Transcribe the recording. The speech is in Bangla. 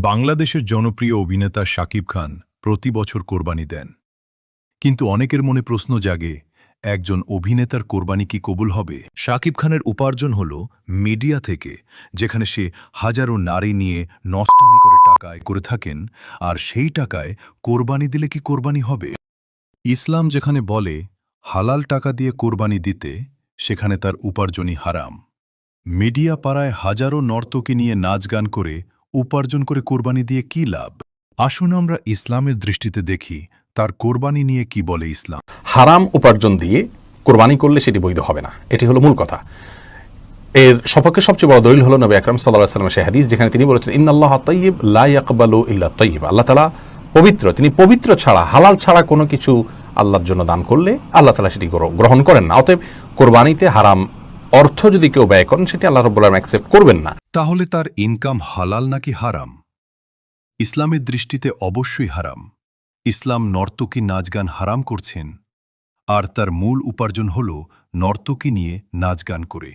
বাংলাদেশের জনপ্রিয় অভিনেতা শাকিব খান প্রতি বছর কোরবানি দেন, কিন্তু অনেকের মনে প্রশ্ন জাগে, একজন অভিনেতার কোরবানি কি কবুল হবে? শাকিব খানের উপার্জন হল মিডিয়া থেকে, যেখানে সে হাজারো নারী নিয়ে নষ্টামি করে টাকা আয় করে থাকেন, আর সেই টাকায় কোরবানি দিলে কি কোরবানি হবে? ইসলাম যেখানে বলে হালাল টাকা দিয়ে কোরবানি দিতে, সেখানে তার উপার্জনই হারাম। মিডিয়া পাড়ায় হাজারো নর্তকী নিয়ে নাচ গান করে উপার্জন করে কোরবানি দিয়ে কি লাভ? আসুন আমরা ইসলামের দৃষ্টিতে দেখি তার কোরবানি নিয়ে কি বলে ইসলাম। হারাম উপার্জন দিয়ে কোরবানি করলে সেটি বৈধ হবে না, এটি হলো মূল কথা। এর সপক্ষে সবচেয়ে বড় দলিল হলো নবী আকরাম সাল্লাল্লাহু আলাইহি ওয়াসাল্লামের সেই হাদিস, যেখানে তিনি বলেছেন ইন্নাল্লাহা তাইয়্যিব লা ইয়াকবালু ইল্লা তাইয়্যিব। আল্লাহ তাআলা পবিত্র, তিনি পবিত্র ছাড়া, হালাল ছাড়া কোনো কিছু আল্লাহর জন্য দান করলে আল্লাহ তাআলা সেটি গ্রহণ করেন না। অতএব কোরবানিতে হারাম অর্থ যদি কেউ ব্যয় করেন, সেটি আল্লাহ রাব্বুল আলামিন অ্যাকসেপ্ট করবেন না। তাহলে তার ইনকাম হালাল নাকি হারাম? ইসলামের দৃষ্টিতে অবশ্যই হারাম। ইসলাম নর্তকী নাচ গান হারাম করছেন, আর তার মূল উপার্জন হল নর্তকী নিয়ে নাচ গান করে।